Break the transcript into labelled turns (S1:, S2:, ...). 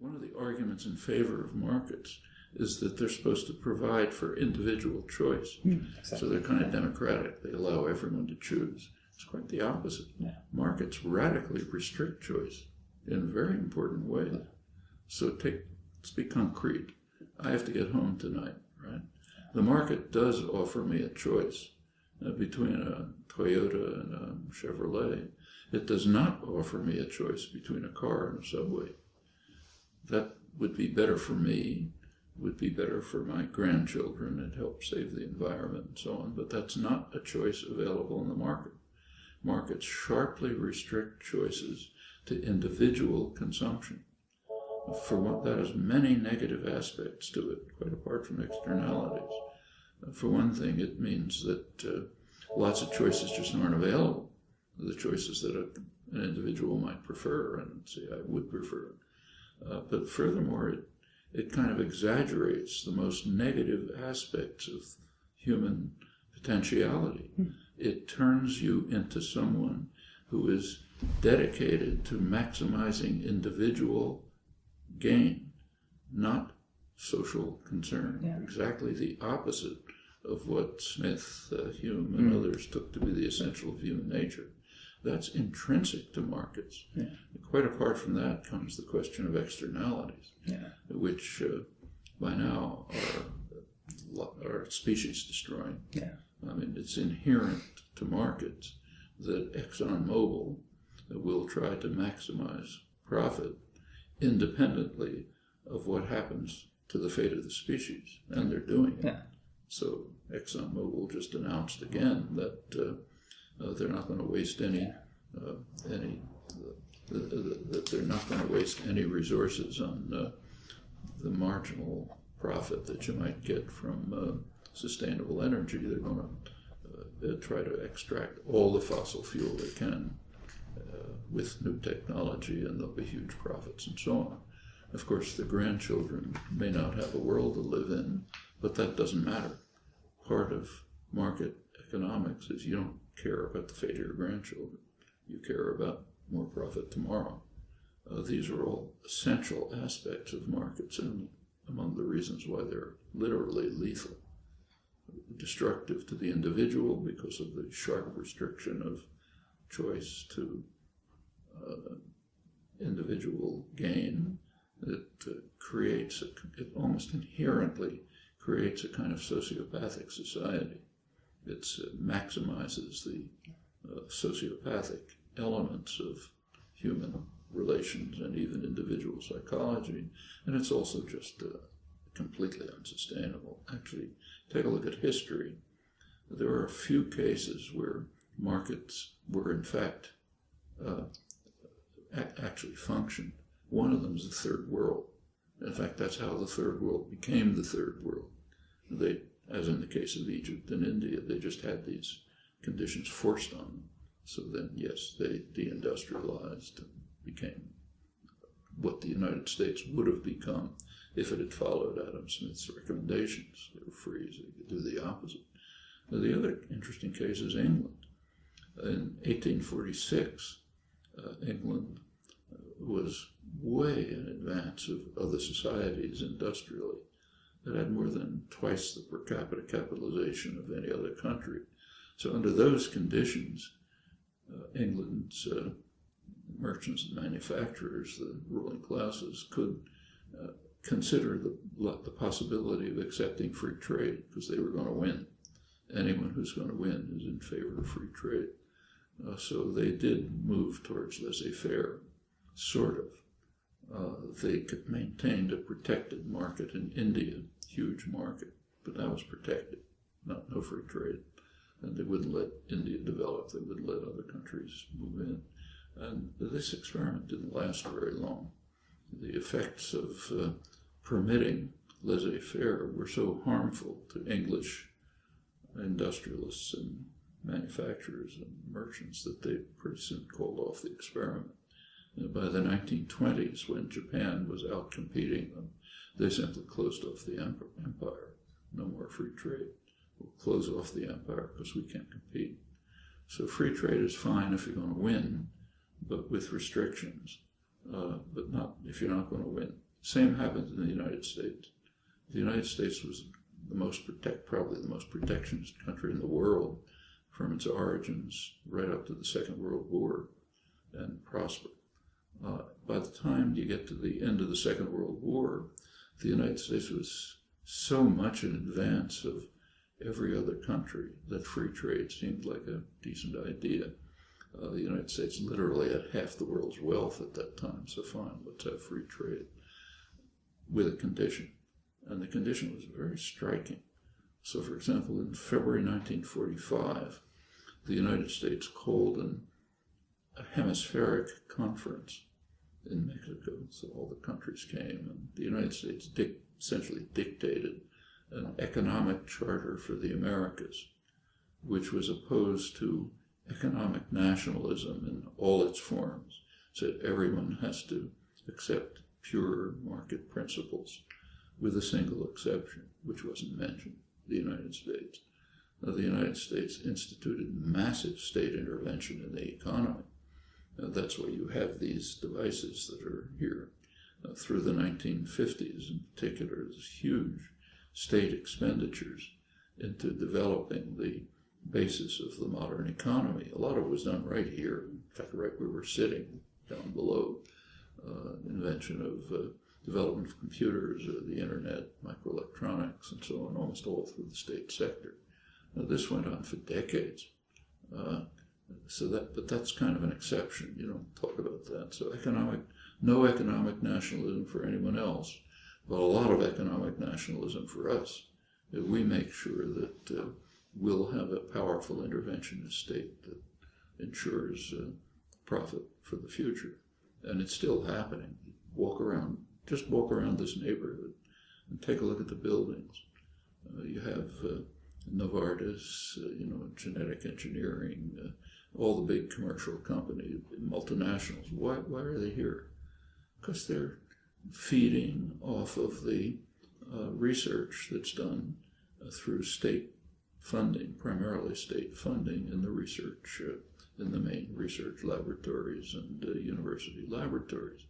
S1: One of the arguments in favor of markets is that they're supposed to provide for individual choice.
S2: Exactly.
S1: So they're kind of democratic. They allow everyone to choose. It's quite the opposite.
S2: Yeah.
S1: Markets radically restrict choice in very important ways.
S2: Yeah.
S1: So let's be concrete. I have to get home tonight, right? The market does offer me a choice between a Toyota and a Chevrolet. It does not offer me a choice between a car and a subway. That would be better for me, would be better for my grandchildren, it helps save the environment and so on, but that's not a choice available in the market. Markets sharply restrict choices to individual consumption. For one, that has many negative aspects to it, quite apart from externalities. For one thing, it means that lots of choices just aren't available. The choices that an individual might prefer, and say I would prefer. But furthermore, it kind of exaggerates the most negative aspects of human potentiality. It turns you into someone who is dedicated to maximizing individual gain, not social concern.
S2: Yeah.
S1: Exactly the opposite of what Smith, Hume, and others took to be the essential of human nature. That's intrinsic to markets.
S2: Yeah.
S1: Quite apart from that comes the question of externalities, which by now are species destroying.
S2: Yeah.
S1: I mean, it's inherent to markets that ExxonMobil will try to maximize profit independently of what happens to the fate of the species, and they're doing it.
S2: Yeah.
S1: So ExxonMobil just announced again that they're not going to waste that they're not going to waste any resources on the marginal profit that you might get from sustainable energy. They're going to try to extract all the fossil fuel they can with new technology, and there'll be huge profits and so on. Of course, the grandchildren may not have a world to live in, but that doesn't matter. Part of market economics is you don't care about the fate of your grandchildren. You care about more profit tomorrow. These are all essential aspects of markets, and among the reasons why they're literally lethal. Destructive to the individual because of the sharp restriction of choice to individual gain. It it almost inherently creates a kind of sociopathic society. It maximizes the sociopathic elements of human relations and even individual psychology, and it's also just completely unsustainable. Actually, take a look at history. There are a few cases where markets were in fact actually functioned. One of them is the Third World. In fact, that's how the Third World became the Third World. They, as in the case of Egypt and India, they just had these conditions forced on them. So then, yes, they deindustrialized and became what the United States would have become if it had followed Adam Smith's recommendations. They were free, so they could do the opposite. Now, the other interesting case is England. In 1846, England was way in advance of other societies industrially. It had more than twice the per capita capitalization of any other country. So under those conditions, England's merchants and manufacturers, the ruling classes, could consider the possibility of accepting free trade because they were going to win. Anyone who's going to win is in favor of free trade. So they did move towards laissez-faire, sort of. They maintained a protected market in India, huge market, but that was protected, no free trade. And they wouldn't let India develop, they would let other countries move in. And this experiment didn't last very long. The effects of permitting laissez-faire were so harmful to English industrialists and manufacturers and merchants that they pretty soon called off the experiment. And by the 1920s, when Japan was out competing them, they simply closed off the empire. No more free trade. We'll close off the empire because we can't compete. So free trade is fine if you're going to win, but with restrictions, but not if you're not going to win. Same happened in the United States. The United States was probably the most protectionist country in the world from its origins right up to the Second World War, and prospered. By the time you get to the end of the Second World War, the United States was so much in advance of every other country that free trade seemed like a decent idea. The United States literally had half the world's wealth at that time, so fine, let's have free trade, with a condition. And the condition was very striking. So, for example, in February 1945, the United States called a hemispheric conference in Mexico. So all the countries came, and the United States essentially dictated an economic charter for the Americas, which was opposed to economic nationalism in all its forms. Said everyone has to accept pure market principles, with a single exception, which wasn't mentioned, the United States. Now, the United States instituted massive state intervention in the economy. That's why you have these devices that are here. Through the 1950s in particular, there's huge state expenditures into developing the basis of the modern economy. A lot of it was done right here, in fact, right where we're sitting, down below. Invention of development of computers, the internet, microelectronics, and so on, almost all through the state sector. Now, this went on for decades. But that's kind of an exception. You don't talk about that. So no economic nationalism for anyone else, but a lot of economic nationalism for us. We make sure that we'll have a powerful interventionist state that ensures profit for the future. And it's still happening. Just walk around this neighborhood and take a look at the buildings. You have Novartis, genetic engineering, all the big commercial companies, multinationals. Why are they here? Because they're feeding off of the research that's done through state funding, primarily state funding in the research, in the main research laboratories and university laboratories.